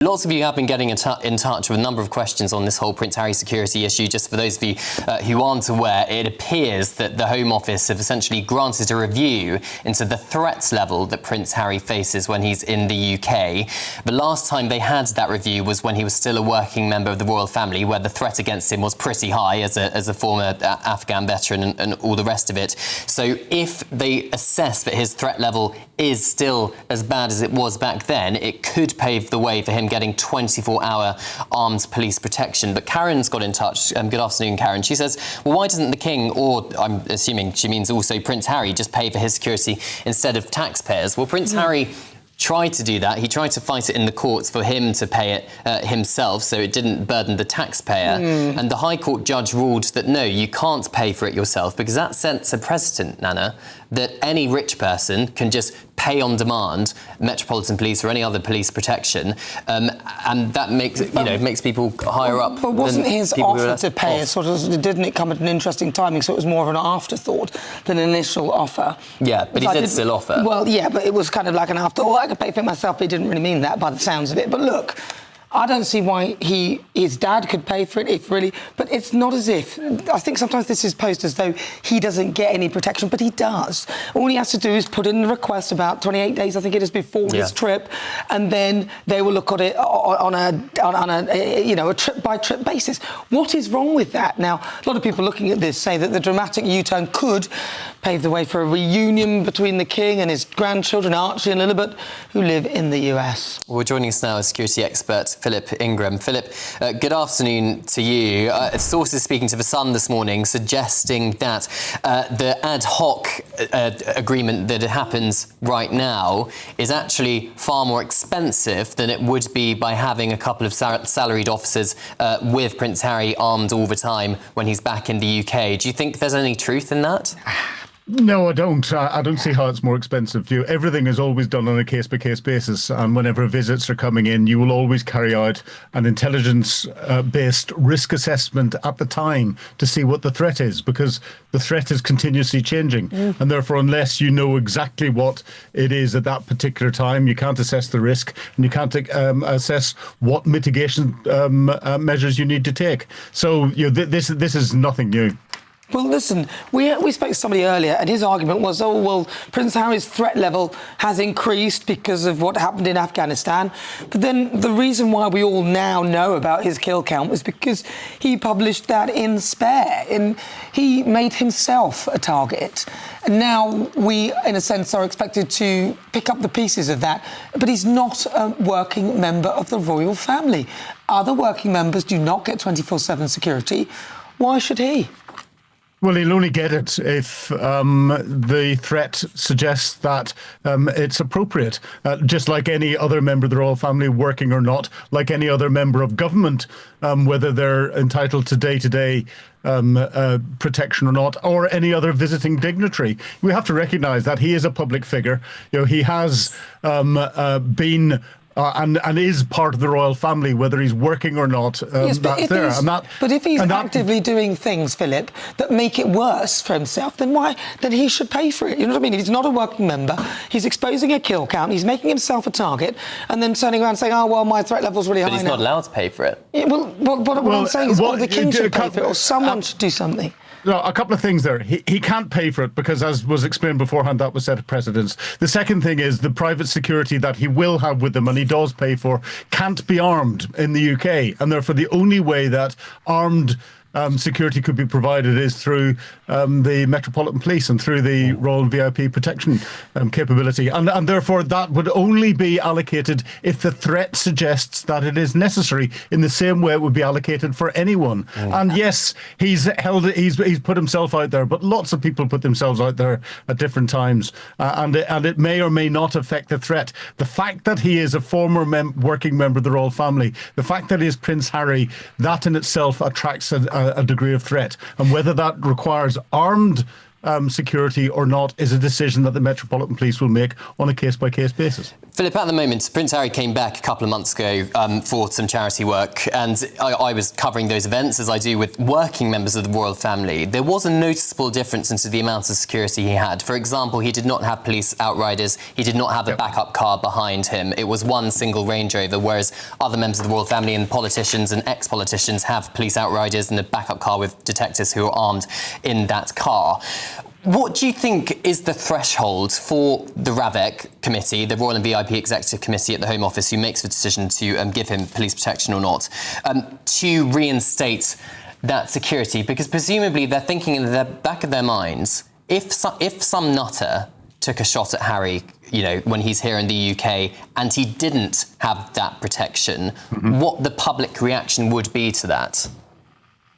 Lots of you have been getting in touch with a number of questions on this whole Prince Harry security issue. Just for those of you who aren't aware, it appears that the Home Office have essentially granted a review into the threat level that Prince Harry faces when he's in the UK. The last time they had that review was when he was still a working member of the royal family, where the threat against him was pretty high as a former Afghan veteran and all the rest of it. So if they assess that his threat level is still as bad as it was back then, it could pave the way for him getting 24-hour armed police protection. But Karen's got in touch. Good afternoon, Karen. She says, well, why doesn't the King, or I'm assuming she means also Prince Harry, just pay for his security instead of taxpayers? Well, Prince Harry tried to do that. He tried to fight it in the courts for him to pay it himself, so it didn't burden the taxpayer. And the High Court judge ruled that no, you can't pay for it yourself, because that sets a precedent, Nana, that any rich person can just pay on demand Metropolitan Police or any other police protection, and that makes people higher up. But wasn't his offer to pay didn't it come at an interesting timing? So it was more of an afterthought than an initial offer. Yeah, but he did still offer. Well, yeah, but it was kind of like an afterthought. I could pay for it myself, but he didn't really mean that by the sounds of it. But look, I don't see why his dad could pay for it, but it's not as if, I think sometimes this is posed as though he doesn't get any protection, but he does. All he has to do is put in the request about 28 days, I think it is, before his trip, and then they will look at it on a trip-by-trip basis. What is wrong with that? Now, a lot of people looking at this say that the dramatic U-turn could pave the way for a reunion between the King and his grandchildren, Archie and Lilibet, who live in the US. Well, joining us now is security expert Philip Ingram. Philip, good afternoon to you. Sources speaking to The Sun this morning suggesting that the ad hoc agreement that happens right now is actually far more expensive than it would be by having a couple of salaried officers with Prince Harry armed all the time when he's back in the UK. Do you think there's any truth in that? No, I don't. I don't see how it's more expensive for you. Everything is always done on a case-by-case basis, and whenever visits are coming in, you will always carry out an intelligence-based risk assessment at the time to see what the threat is, because the threat is continuously changing, and therefore, unless you know exactly what it is at that particular time, you can't assess the risk, and you can't assess what mitigation measures you need to take. So, this is nothing new. Well, listen, we spoke to somebody earlier, and his argument was, oh, well, Prince Harry's threat level has increased because of what happened in Afghanistan. But then the reason why we all now know about his kill count was because he published that in Spare. He made himself a target. And now we, in a sense, are expected to pick up the pieces of that. But he's not a working member of the royal family. Other working members do not get 24/7 security. Why should he? Well, he'll only get it if the threat suggests that it's appropriate, just like any other member of the royal family, working or not, like any other member of government, whether they're entitled to day-to-day protection or not, or any other visiting dignitary. We have to recognise that he is a public figure. He has been and is part of the royal family, whether he's working or not. Yes, but if he's actively doing things, Philip, that make it worse for himself, then he should pay for it. You know what I mean? He's not a working member. He's exposing a kill count. He's making himself a target, and then turning around and saying, "Oh well, my threat level's really high." But he's not allowed to pay for it. Yeah, what I'm saying is, the King should pay for it, or someone should do something. No, a couple of things there. He can't pay for it because, as was explained beforehand, that was set a precedence. The second thing is the private security that he will have with him, and he does pay for, can't be armed in the UK. And therefore, the only way that armed security could be provided is through the Metropolitan Police and through the Royal VIP protection capability. And therefore, that would only be allocated if the threat suggests that it is necessary, in the same way it would be allocated for anyone. And yes, he's put himself out there, but lots of people put themselves out there at different times. And it may or may not affect the threat. The fact that he is a former working member of the royal family, the fact that he is Prince Harry, that in itself attracts a degree of threat. And whether that requires armed security or not is a decision that the Metropolitan Police will make on a case-by-case basis. Philip, at the moment, Prince Harry came back a couple of months ago for some charity work, and I was covering those events, as I do with working members of the royal family. There was a noticeable difference into the amount of security he had. For example, he did not have police outriders. He did not have a backup car behind him. It was one single Range Rover, whereas other members of the royal family and politicians and ex-politicians have police outriders and a backup car with detectives who are armed in that car. What do you think is the threshold for the RAVEC committee, the Royal and VIP Executive Committee at the Home Office, who makes the decision to give him police protection or not, to reinstate that security? Because presumably they're thinking in the back of their minds, if some nutter took a shot at Harry, when he's here in the UK, and he didn't have that protection, what the public reaction would be to that?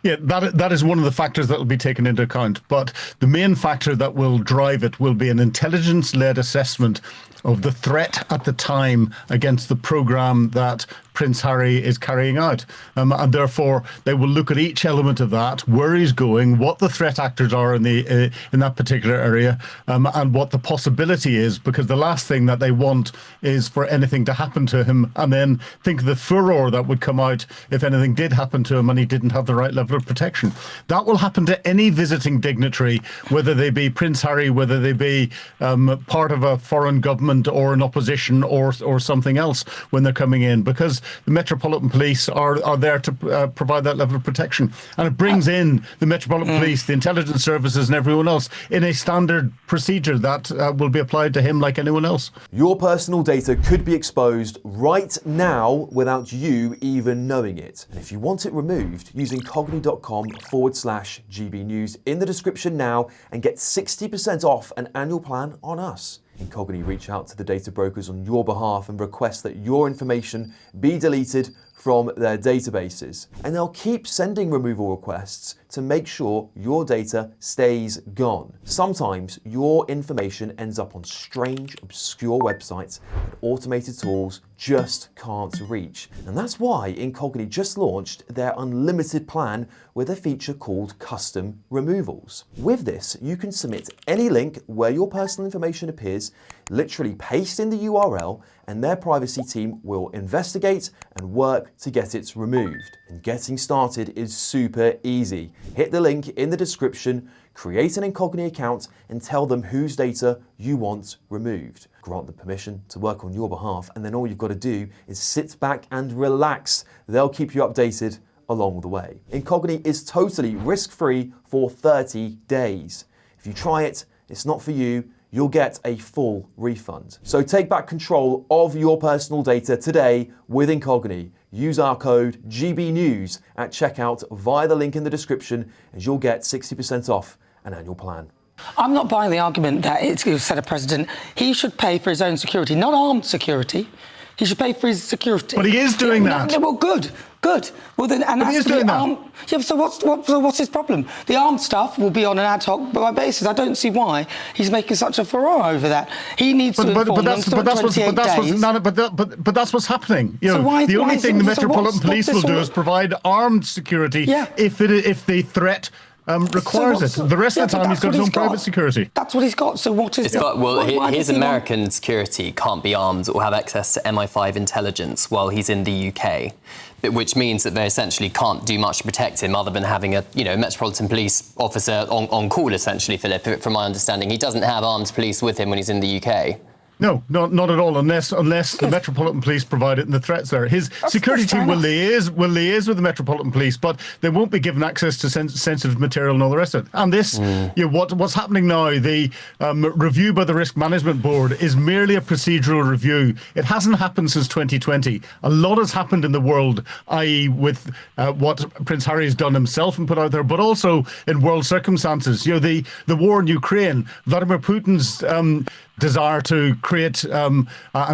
Yeah, that is one of the factors that will be taken into account. But the main factor that will drive it will be an intelligence-led assessment of the threat at the time against the programme that Prince Harry is carrying out. And therefore, they will look at each element of that, where he's going, what the threat actors are in that particular area, and what the possibility is, because the last thing that they want is for anything to happen to him, and then think of the furore that would come out if anything did happen to him and he didn't have the right level of protection. That will happen to any visiting dignitary, whether they be Prince Harry, whether they be part of a foreign government or an opposition or something else when they're coming in, because the Metropolitan Police are there to provide that level of protection. And it brings in the Metropolitan Police, the intelligence services and everyone else in a standard procedure that will be applied to him like anyone else. Your personal data could be exposed right now without you even knowing it. And if you want it removed, use incogni.com/GBnews in the description now and get 60% off an annual plan on us. Incogni reach out to the data brokers on your behalf and request that your information be deleted from their databases. And they'll keep sending removal requests to make sure your data stays gone. Sometimes your information ends up on strange, obscure websites that automated tools just can't reach. And that's why Incogni just launched their unlimited plan with a feature called Custom Removals. With this, you can submit any link where your personal information appears, literally paste in the URL, and their privacy team will investigate and work to get it removed. And getting started is super easy. Hit the link in the description, create an Incogni account, and tell them whose data you want removed. Grant them permission to work on your behalf, and then all you've got to do is sit back and relax. They'll keep you updated along the way. Incogni is totally risk-free for 30 days. If you try it, it's not for you, you'll get a full refund. So take back control of your personal data today with Incogni. Use our code GBNews at checkout via the link in the description, and you'll get 60% off an annual plan. I'm not buying the argument that it's going to set a precedent. He should pay for his own security, not armed security. He should pay for his security. But he is doing that. Well, good. Well, then, and he is doing that. Yeah, so what's his problem? The armed stuff will be on an ad hoc basis. I don't see why he's making such a furore over that. He needs to inform them. But that's what's happening. The only thing the Metropolitan Police will do is provide armed security if the threat requires it. The rest of the time he's got his own private security. That's what he's got. So what is it? Well, his American security can't be armed or have access to MI5 intelligence while he's in the UK, which means that they essentially can't do much to protect him other than having a Metropolitan Police officer on call, essentially, Philip, from my understanding. He doesn't have armed police with him when he's in the UK. No, not at all, unless the Metropolitan Police provide it and the threats there. His security team will liaise with the Metropolitan Police, but they won't be given access to sensitive material and all the rest of it. And this, what's happening now, the review by the Risk Management Board is merely a procedural review. It hasn't happened since 2020. A lot has happened in the world, i.e. with what Prince Harry has done himself and put out there, but also in world circumstances. The war in Ukraine, Vladimir Putin's desire to create and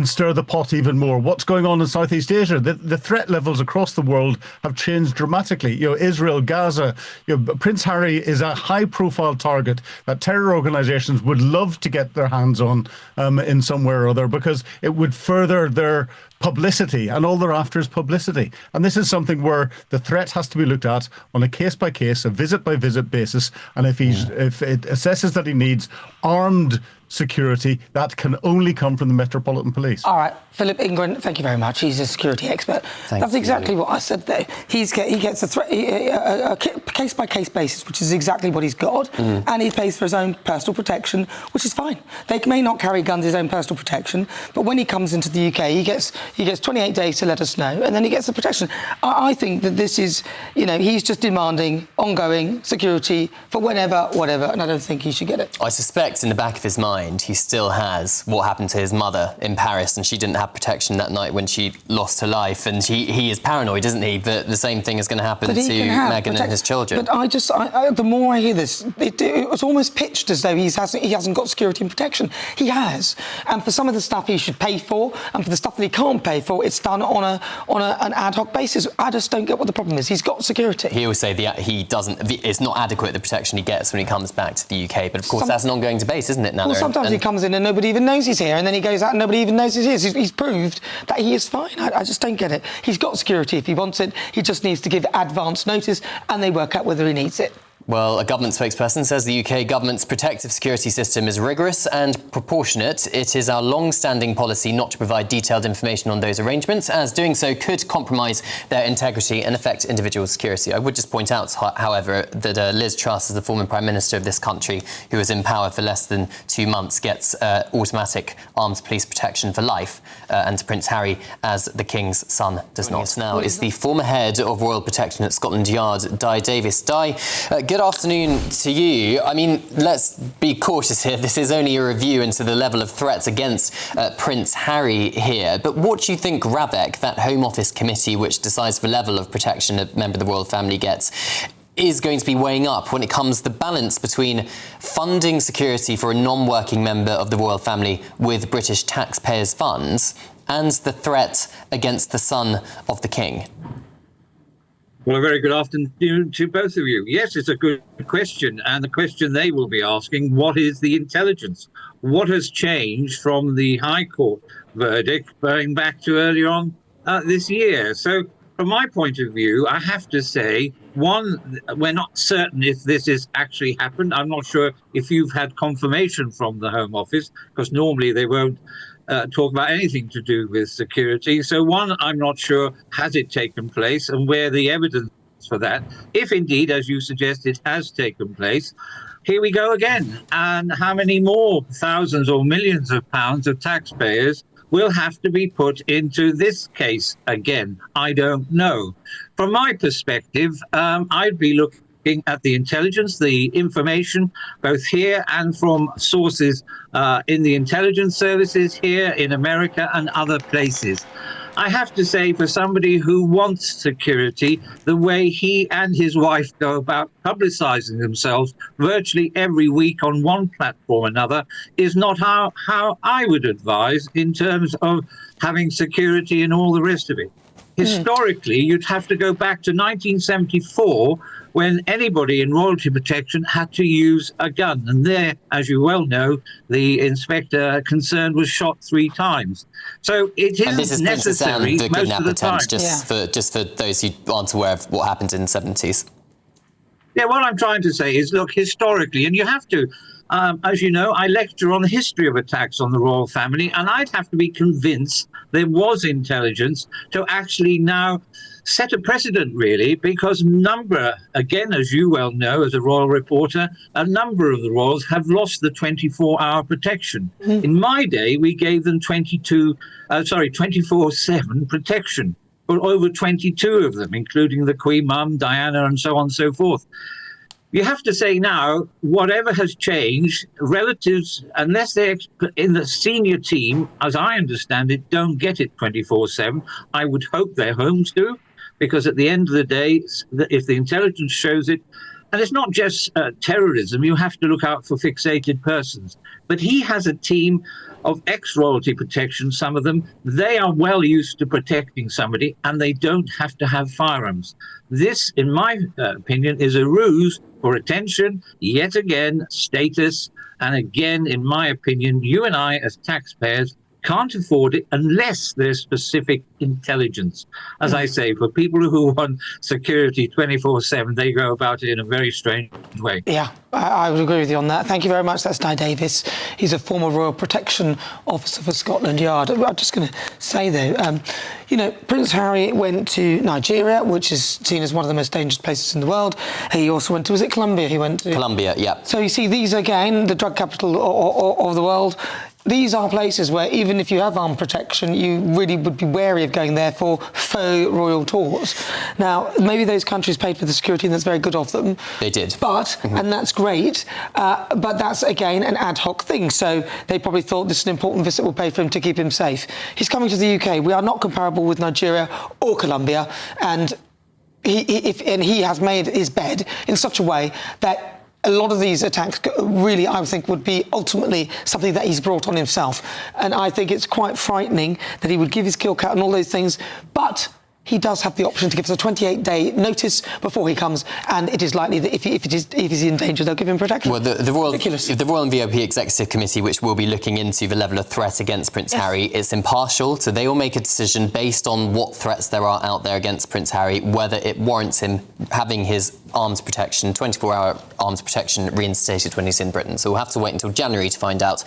stir the pot even more. What's going on in Southeast Asia? The threat levels across the world have changed dramatically. Israel, Gaza. Prince Harry is a high-profile target that terror organisations would love to get their hands on in some way or other, because it would further their publicity, and all they're after is publicity. And this is something where the threat has to be looked at on a case-by-case, a visit-by-visit basis. And if it assesses that he needs armed security, that can only come from the Metropolitan Police. All right, Philip Ingram, thank you very much. He's a security expert. That's exactly what I said there. He gets a case-by-case basis, which is exactly what he's got, and he pays for his own personal protection, which is fine. They may not carry guns, his own personal protection, but when he comes into the UK, he gets 28 days to let us know, and then he gets the protection. I think that this is, he's just demanding ongoing security for whenever, whatever, and I don't think he should get it. I suspect in the back of his mind, he still has what happened to his mother in Paris, and she didn't have protection that night when she lost her life, and he is paranoid, isn't he, that the same thing is going to happen to Meghan and his children. But the more I hear this, it was almost pitched as though he hasn't got security and protection. He has, and for some of the stuff he should pay for, and for the stuff that he can't pay for, it's done on an ad hoc basis. I just don't get what the problem is. He's got security. He will say it's not adequate, the protection he gets when he comes back to the UK, but of course that's an ongoing debate, isn't it, Nana? Well, sometimes he comes in and nobody even knows he's here, and then he goes out and nobody even knows he's here. He's proved that he is fine. I just don't get it. He's got security if he wants it. He just needs to give advance notice, and they work out whether he needs it. Well, a government spokesperson says the UK government's protective security system is rigorous and proportionate. It is our long-standing policy not to provide detailed information on those arrangements, as doing so could compromise their integrity and affect individual security. I would just point out, however, that Liz Truss, as the former Prime Minister of this country, who was in power for less than 2 months, gets automatic armed police protection for life, and Prince Harry, as the King's son, does not. Now is the former head of Royal Protection at Scotland Yard, Dai Davies. Dai, good afternoon to you. I mean, let's be cautious here. This is only a review into the level of threats against Prince Harry here. But what do you think RAVEC, that Home Office committee which decides the level of protection a member of the royal family gets, is going to be weighing up when it comes to the balance between funding security for a non-working member of the royal family with British taxpayers' funds and the threat against the son of the King? Well, a very good afternoon to both of you. Yes, it's a good question. And the question they will be asking, what is the intelligence? What has changed from the High Court verdict going back to earlier on this year? So from my point of view, I have to say, one, we're not certain if this has actually happened. I'm not sure if you've had confirmation from the Home Office, because normally they won't talk about anything to do with security. So one, I'm not sure, has it taken place and where the evidence for that, if indeed, as you suggest, it has taken place. Here we go again. And how many more thousands or millions of pounds of taxpayers will have to be put into this case again? I don't know. From my perspective, I'd be looking at the intelligence, the information, both here and from sources in the intelligence services here in America and other places. I have to say, for somebody who wants security, the way he and his wife go about publicizing themselves virtually every week on one platform or another is not how I would advise in terms of having security and all the rest of it. Historically, you'd have to go back to 1974 when anybody in royalty protection had to use a gun. And there, as you well know, the inspector concerned was shot 3 times. So it isn't necessary most of the time. Just for those who aren't aware of what happened in the 70s. Yeah, what I'm trying to say is, look, historically, and you have to, as you know, I lecture on the history of attacks on the royal family, and I'd have to be convinced there was intelligence to actually now set a precedent, really, because again, as you well know, as a royal reporter, a number of the royals have lost the 24-hour protection. In my day, we gave them 24/7 protection for over 22 of them, including the Queen Mum, Diana, and so on and so forth. You have to say now, whatever has changed, relatives, unless they're in the senior team, as I understand it, don't get it 24/7. I would hope their homes do, because at the end of the day, if the intelligence shows it, and it's not just terrorism, you have to look out for fixated persons. But he has a team of ex-royalty protection, some of them. They are well used to protecting somebody, and they don't have to have firearms. This, in my opinion, is a ruse for attention, yet again, status, and again, in my opinion, you and I as taxpayers can't afford it unless there's specific intelligence. As I say, for people who want security 24/7, they go about it in a very strange way. Yeah, I would agree with you on that. Thank you very much. That's Dai Davies. He's a former Royal Protection Officer for Scotland Yard. I'm just going to say, though, Prince Harry went to Nigeria, which is seen as one of the most dangerous places in the world. He also went to, was it Colombia he went to? Colombia, yeah. So you see, these, again, the drug capital of the world. These are places where even if you have armed protection, you really would be wary of going there for faux royal tours. Now, maybe those countries paid for the security, and that's very good of them. They did. But, and that's great, but that's, again, an ad hoc thing. So they probably thought this is an important visit, we'll pay for him to keep him safe. He's coming to the UK. We are not comparable with Nigeria or Colombia, and he has made his bed in such a way that a lot of these attacks really, I think, would be ultimately something that he's brought on himself. And I think it's quite frightening that he would give his kill count and all those things, but he does have the option to give us a 28-day notice before he comes, and it is likely that if he's in danger, they'll give him protection. Well, the Royal and VIP Executive Committee, which will be looking into the level of threat against Prince Harry, is impartial, so they will make a decision based on what threats there are out there against Prince Harry, whether it warrants him having his arms protection, 24-hour arms protection, reinstated when he's in Britain. So we'll have to wait until January to find out